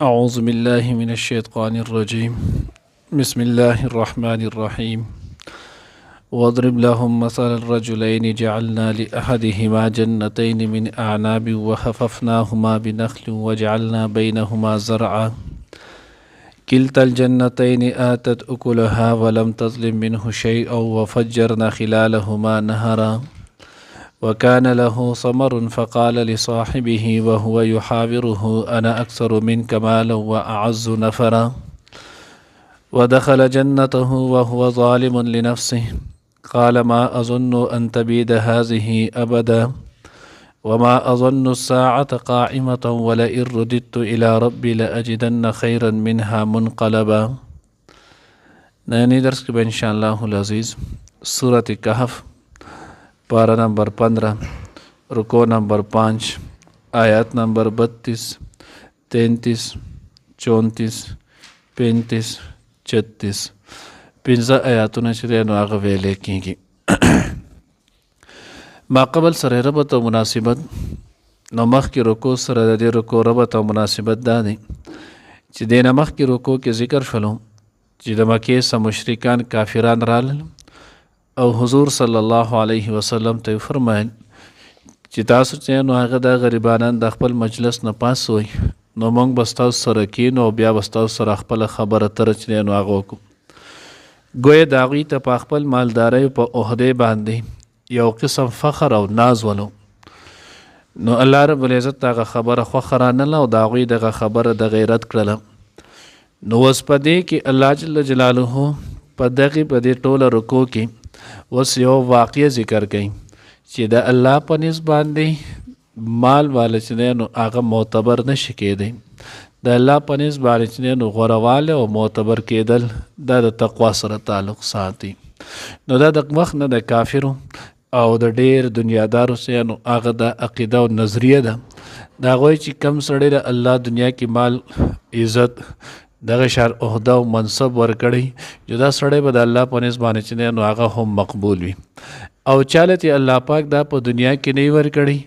أعوذ بالله من الشيطان الرجيم بسم الله الرحمن الرحيم واضرب لهم مثل الرجلين جعلنا لأحدهما جنتين من أعناب وحففناهما بنخل وجعلنا بينهما زرعا كلتا الجنتين آتت أكلها ولم تظلم منه شيئا وفجرنا خلالهما نهرا وكان له ثمر فقال لصاحبه وهو يحاوره أنا أكثر منك مالا وأعز نفرا ودخل جنته وهو ظالم لنفسه قال ما أظن أن تبيد هذه أبدا وما أظن الساعة قائمة ولئن رددت إلى ربي لأجدن خيرا منها منقلبا. نئے درس کے ان شاء اللہ العزیز سورۃ کہف پارہ نمبر 15 رکوع نمبر 5 آیات نمبر 32 33 34 35 36 پنځه آیاتونه چې دی نو هغه ویلی کېږي. ما قبل سره ربط او مناسبت نو مخکې رکوع سره د دې رکوع ربط او مناسبت دا دی چې دې نه مخکې رکوع کې ذکر شولو چې د مکې څخه مشرکان کافران رالل او حضور صلی الله علیه وسلم ته فرمایل چې تاسو چې نو هغه د غریبانان د خپل مجلس نه پاسوئ نو موږ به ستاسو سره کینو او بیا به ستاسو سره خپله خبره تر چې نو هغه وکړو. ګویا د هغوی ته په خپل مالدارۍ په عهدې باندې یو قسم فخر او ناز ولو نو الله رب العزت هغه خبره خوښه رانله او د هغوی دغه خبره د غیرت کړله. نو اوس په دې کې الله جل جلاله په دې ټوله رکوع کې اوس یو واقع ذکر کوي چې د الله په نسبت باندې مال والا چې دی نو هغه معتبر نشي کېدی. د الله په نسبت باندې چې دی نو غورواله او معتبر کېدل دا د تقوا سره تعلق ساتي. نو دا د مخ نه د کافرو او د ډېر دنیادارو سره نو هغه د عقیده او نظریه ده د هغوی چې کم سړی د الله دنیا کې مال عزت دغه شار عہده او منصب ورکړی چې دا سړی به د الله په نسبت باندې چې دی نو هغه هم مقبول وي او چاله چې الله پاک دا په دنیا کې نه ورکړي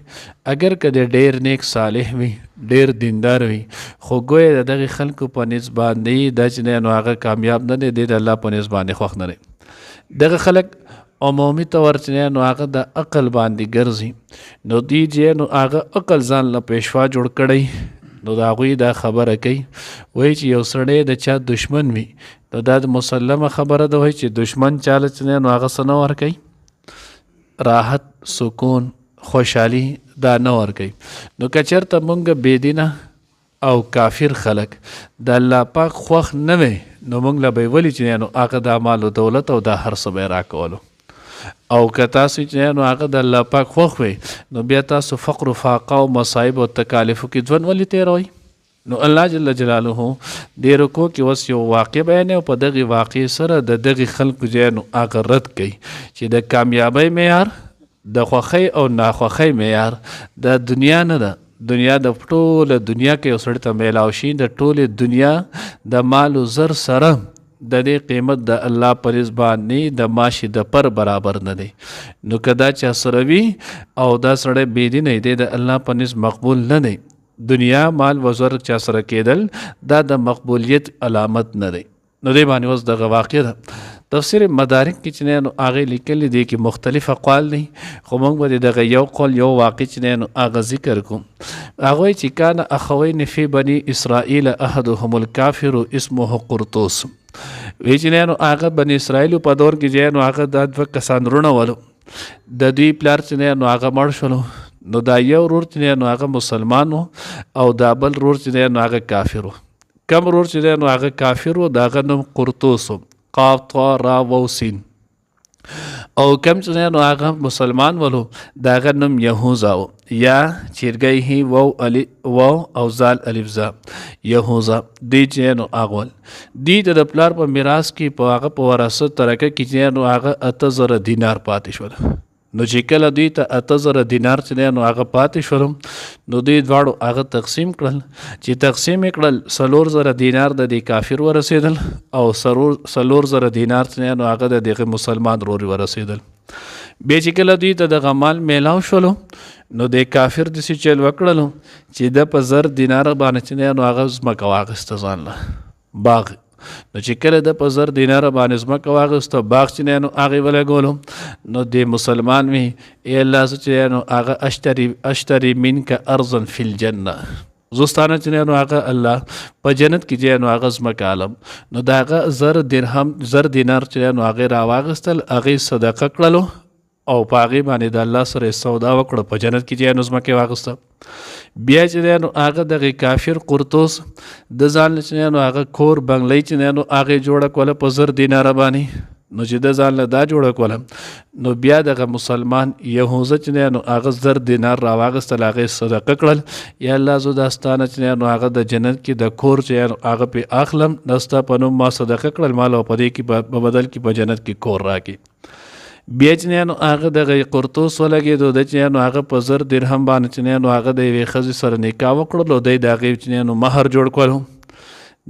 اگر که د ډېر نیک صالح وي ډېر دیندار وي خو ګویا د دغې خلکو په نسبت باندې دا چې دی نو هغه کامیاب نه دی د الله په نسبت باندې خوښ نه دی. دغه خلک عمومي طور چې نو هغه د عقل باندې ګرځي نو دی چې نو هغه عقل ځان له پیشوا جوړ کړی نو د هغوی دا خبره کوي وایي چې یو سړی د چا دشمن وي نو دا د مسلمه خبره ده وایي چې دشمن چاله چې نو هغه څه نه ورکوي راحت سکون خوشحالي دا نه ورکوي. نو که چېرته مونږ بېدینه او کافر خلک د الله پاک خوښ نه وی نو مونږ له به یې ولي چې نو هغه دا مال و دولت او دا هر څه به یې راکولو او که تاسو چې نو هغه د الله پاک خوښ وی نو بیا تاسو فقر و فاقه او مصایب او تکالیفو کې ژوند ولې تېروئ. نو الله جل جلاله دې رکوع کې اوس یو واقع بیانوي او په دغې واقع سره د دغې خلکو چې نو هغه رد کوي چې د کامیابۍ معیار د خوښۍ او ناخوښۍ معیار د دنیا نه ده. دنیا د ټوله دنیا کې یو سړي ته میلاو شي د ټولې دنیا د مال و زر سره د دې قیمت د الله په نسبت باندې د ماشي د پر برابر نه دی. نو که دا چا سره وي او دا سړی بېدینه دی د الله په نسبت مقبول نه دی. دنیا مال و زر چا سره کېدل دا د مقبولیت علامت نه دی. نو دې باندې اوس دغه واقع ده تفسیر مدارک کې چې نو هغې لیکلي دی کې مختلف اقوال دی خو موږ به دغه یو قول یو واقع چې نو هغه ذکر کوم. هغوی چې کان اخوین فی بني اسرائیل احدهم الکافر اسمه قرطوس وی چې نو هغه بني اسرائیلو په دور کې چې نو هغه دا دوه کسان رونه ولو د دوی پلار چې نو هغه مړ شولو نو دا یو ورور چې نو هغه مسلمان او دا بل ورور چې نو هغه کافر و. کم ورور چې نو هغه کافر و دا هغه نوم قرطوس قاف طا را واو سین او کم چې نو هغه مسلمان ولو دا هغه نوم یهوذا و یا چیرګی هی واو علی واو او زال الف زا یهوذا دی چې نو هغه دی د پلار په میراث کې په هغه په وراثت ترکه کې چې نو هغه 8000 دینار پاتې شول. نو چې کله دوی ته 8000 دینار چې نو هغه پاتې شول نو دوی دواړو هغه تقسیم کړل چې تقسیم یې کړل 4000 دینار د دې کافر ورسېدل او 4000 دینار چې نو هغه د دغه مسلمان ورور ورسېدل. بیا چې کله دوی ته دغه مال میلاو شولو نو د کافر داسې چل وکړلو چې د په 1000 دیناره باندې چې دی نو هغه ځمکه واخیسته ځان له باغ. نو چې کله د په 1000 دیناره باندې ځمکه واخیسته باغ چې دی نو هغې ولګولو نو د مسلمان وي ای الله زه چې دی نو هغه اشتري منک ارضا فی الجنه زوستانه چې دی نو هغه الله په جنت کې چې دی نو هغه ځمکه عالم نو د هغه 1000 درهم 1000 دینار چې دی نو هغې راواخیستل هغې صدقه کړلو او په هغې باندې د الله سره سودا وکړه په جنت کې چې نو ځمکه واخیسته. بیا چې دی نو هغه دغې کافر قرطوس د ځان چې دی نو هغه کور بنګلۍ چې دی نو هغې جوړه کوله په 1000 دیناره باندې. نو چې د ځان له دا جوړه کوله نو بیا دغه مسلمان یهوزه چې دی نو هغه 1000 دینار راواخیستل هغې صدقه کړل. یا الله زه دا ستانه چې دی نو هغه د جنت کې د کور چې نو هغه پې اخلم دا ستا په نوم ما صدقه کړل مال او په دې کې په بدل کې په جنت کې کور راکړي. بیا چې نو هغه دغه قرطوس ولګېدو د چې نو هغه په 1000 درهم باندې چې نو هغه د یوې ښځې سره نکاح وکړلو دی د هغې چې نو مهر جوړ کړلو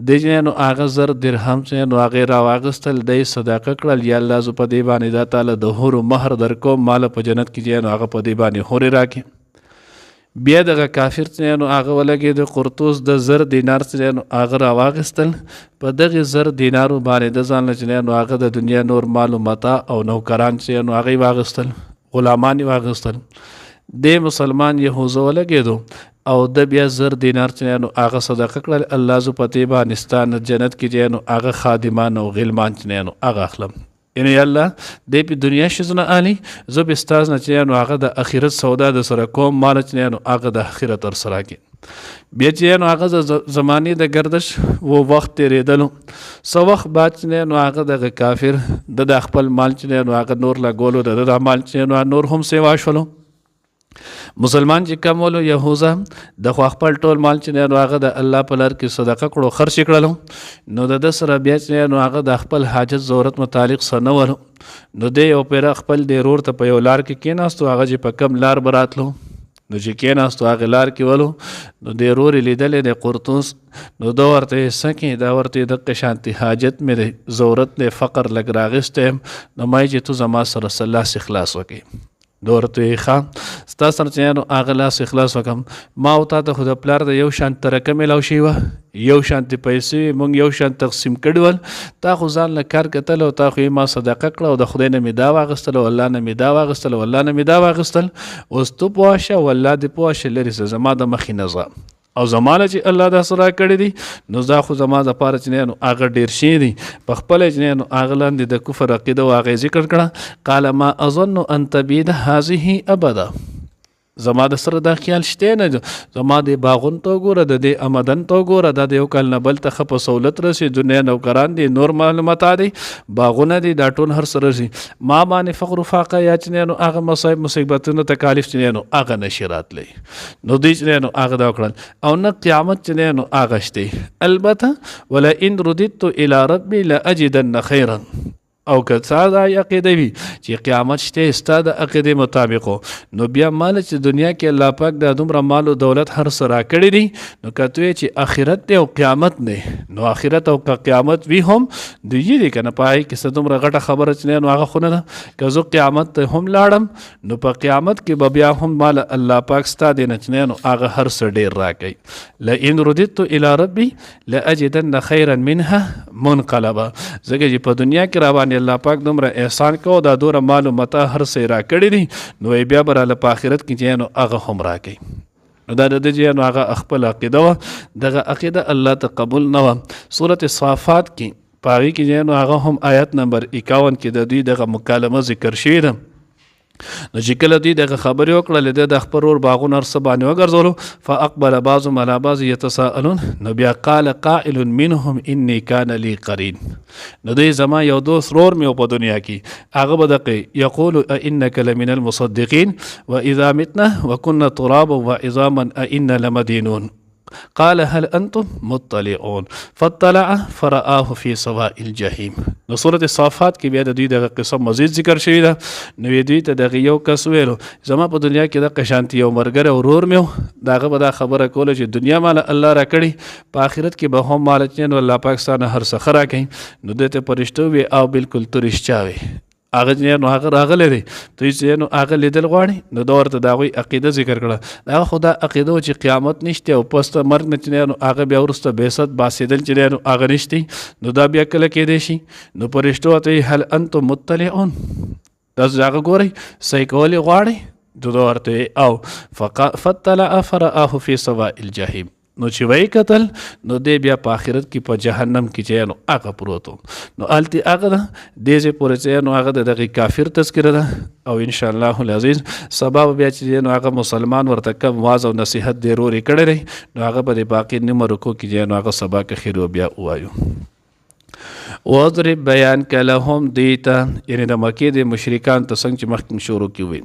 دی چې نو هغه 1000 درهم چې نو هغې راواخیستل دی صدقه کړل. یا الله زه په دې باندې دا تعالی د حورو مهر درکوم ماله په جنت کې چې نو هغه په دې باندې حورې راکړي. بیا دغه کافر چې نو هغه ولګېد قرطوس د 1000 دینار چې نو هغه راواخیستل په دغې 1000 دینارو باندې د ځان چې نو هغه د دنیا نور مال و متاع او نوکران چې نو هغې واخیستل غلامان یې واخیستل. د مسلمان یهوزه ولګېدو او د بیا 1000 دینار چې نو هغه صدقه کړل الله زه په دې باندې ستا نه جنت کې چې نو هغه خادمان او غلمان چې نو هغه اخلم. یعنی الله دې په دنیا شزنه آلی زه به ستاز نه چې نو هغه د اخرت سودا د سره کوم مال چې نو هغه د اخرت ور سره کې. بیا چې نو هغه زمانی د گردش و وخت تیرېدلو سو وخت بعد چې نو هغه د کافر د خپل مال چې نو هغه نور لګولو د مال چې نو نور هم سیوا شولو. مسلمان چې کمولو یهوزه د خو خپل ټول مال چې نو هغه د الله په لار کې صدقه کړو خرچ کړلو نو د سره بیا چې نو هغه د خپل حاجت ضرورت متعلق سره نه ورو نو دی یو پیر خپل د رور ته په یو لار کې کېناستو هغه چې په کم لار براتلو نو چې کېناستو هغې لار کې ولو نو د رور یې لیدلی د قرطوس نو دا ورته یې سکې دا ورته یې دقې شانتي حاجت مې دی ضرورت دی فقر لږ راغستی یم نو ما چې تو زما سره څه لاس اخلاص وکړي. دا ورته یې ښه ستا سره چې نو هغه لاس اخلاص وکړم ما او تا ته خو د پلار د یو شان ترکه میلاو شوي وه یو شانتې پیسې مونږ یو شان تقسیم کړي ول تا خو ځان له کار کتل او تا خو یې ما صدقه کړه او د خدای نه مې دا واخیستل او الله نه مې دا واخیستل او الله نه مې دا واخیستل اوس تو پوه شه او الله دې پوه شه لرې شه زما د مخې نه ځه او زمانه چې الله دا سره کړی دي نو دا خو زما دپاره چې نو هغه ډېر شي دي په خپله چې نو هغه لاندې د کفر عقیده و هغې ذکر کړه قال ما اظن ان تبید هذه ابدا زما د سره دا خیال شته نه زما د باغون ته ګوره د دې آمدن ته ګوره دا د یو کال نه بل ته ښه په سهولت رسي دنیا نوکران دي نور معلومات دي باغونه دي دا ټول هر څه رسي ما باندې فقر و فاقه یا چې نو هغه مصایب مصیبتونه تکالیف چې نو هغه نشي راتلی نو دوی چې نو هغه دا وکړل او نه قیامت چې نو هغه شته البته ولا ان رددت الى ربي لاجدن خيرا او که څه دا عقیده وي چې قیامت شته ستا د عقیدې مطابقو نو بیا مال چې دنیا کې الله پاک دا دومره مال او دولت هر څه راکړی دی نو که ته چې آخرت دی او قیامت دی نو آخرت او قیامت وي هم دوی دی که نه په هغې کې څه دومره غټه خبره چې نو هغه خو نه ده که زه قیامت ته هم لاړم نو په قیامت کې به بیا هم مال الله پاک ستا دی نه چې نو هغه هر څه ډېر راکوي لئن رددت الى ربي لاجدن خیرا منها منقلبا ځکه چې په دنیا کې را الله پاک دومره احسان کو دا دوره مال و متاع هر څه را کړي دي نو بیا به راله په آخرت کې چې نو هغه هم راکوي نو دا د دې نو هغه خپل عقیده وه دغه عقیده الله ته قبول نه وه. سورت صافات کې په هغې کې نو هغه هم آیت نمبر 51 کې د دوی دغه مکالمه ذکر شوې ده نو چې کله دوی دغه خبرې وکړلې د خپل ورور باغونه هر څه باندې وګرځولو فاقبل بعضهم على بعض يتساءلون نو بیا قال قائل منهم اني كان لي قرين نو دوی زما یو دوست رور مې په دنیا کې هغه به دقې یقول انك لمن المصدقين واذا متنا وكنا ترابا وعظاما ائنا لمدينون قال هل انتم مطلعون فاطلع فرآه في سواء الجحيم نو سورت صافات کې بیا د دوی دغه قصه مزید ذکر شوی ده نو دوی ته دغه یو کس ویلو زما په دنیا کې د قشانتي یو مرګره ورور مې دغه به دا خبره کوله چې دنیا مال الله را کړي په آخرت کې به هم مال چې نو الله پاکستان هر څه خرا کوي نو دته پرشتو وي او بالکل ترشچا وي هغه چې نو هغه راغلی دی دوی چې نو هغه لیدل غواړي نو دا ورته د هغوی عقیده ذکر کړه د هغه خو دا عقیده چې قیامت نشته او پس د مرګ نه چې نو هغه بیا وروسته بعثت باسېدل چې نو هغه نشته نو دا بیا کله کیدی شي نو فرشتو ورته هل انتم مطلعون تاسو هغه ګورئ صحیح کولی غواړئ نو دا ورته او فطلع فرآه فی سواء الجحیم نو چې وی قتل نو دی بیا په آخرت کې په جهنم کې چې نو هغه پروت نو هلته هغه ده دې ځای پورې چې نو هغه د دغې کافر تذکره ده او انشاءالله العزیز سبا بیا چې نو هغه مسلمان ورته کم واز او نصیحت دی رورې کړی دی نو هغه به د باقي نیمه رکو کې چې نو هغه سبا که خیر بیا ووایو وضرب بیان که لهم دیتا یعنی د مکې د مشرکان ته څنګه چې مخکې شروع کې وي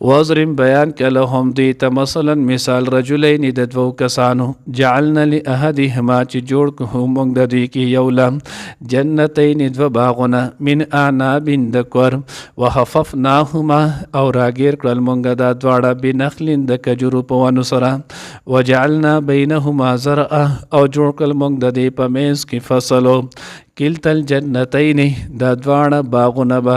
وضرب بیان که لهم دیتا مثلا مثال رجلین د دوو کسانو جعلنا لأحدهما چې جوړ کړو موږ د دوی کې یو لم جنتین دوه باغونه من اعناب د کور وحففناهما او راګیر کړل موږ دا دواړه بنخل د کجورو په ونو سره وجعلنا بینهما زرعا او جوړ کړل موږ د دې په منځ کې فصلو کلتا الجنتین دا دواړه باغونه به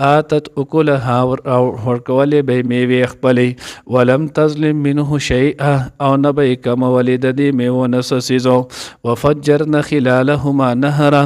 آتت اکلها ورکولې به میوې خپلې ولم تظلم منه شیئا او نه به یې کمولې د دې میوو نه څه څیز وفجرنا خلالهما نهرا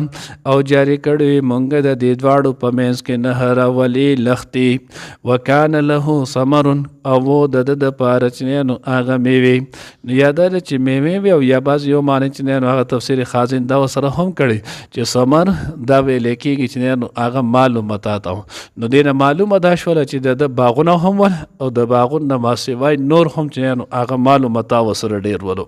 او جاري کړی موږ د دې دواړو په منځ کې نهر ولې لختې وکانه له ثمر او د ده دپاره چې نو هغه میوې نو یا دا چې میوې وي او یا بعض یو معنی چې نو هغه تفسیر خازن دا ورسره هم کړی چې ثمر دا ویل کېږي چې نو هغه مال و متاع ته نو دې نه معلومه دا شوله چې د باغونه هم ول او د باغونو نه ما سوای نور هم چې نو هغه مال و متاع ورسره ډېر ولو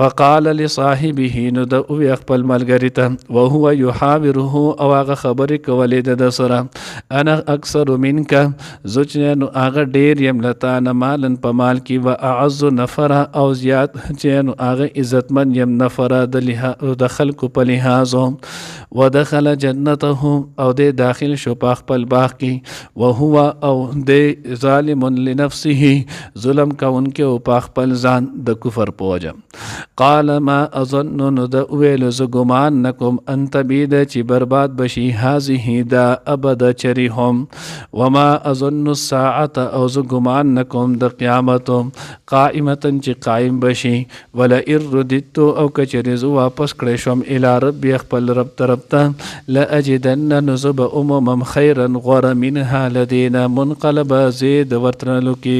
فقال لصاحبه نو د اوی خپل ملګري ته وهو یحاوره او هغه خبرې کولې د سره انا اکثر منک زه چې نو هغه ډېر یم له تا نه مالن په مال کې و اعز نفره او زیات چې نو هغه عزتمن یم نفره د خلکو په لحاظو ودخل جنته او د داخل شو په خپل باغ کې وهو او د ظالم لنفسه ظلم کوونکی او په خپل ځان د کفر په وجه قال ما اظن نو د ویل ز ګمان نکم ان تبید چې برباد بشي هذه دا ابد چریهم وما اظن الساعه او ز ګمان نکم د قیامت قائمتا چې قائم بشي ولا ارددت او کچری زو واپس کړې شوم الی رب خپل رب طرف ته لاجدن نزب خیرا غور منها لدینا منقلب زید ورتنلو کی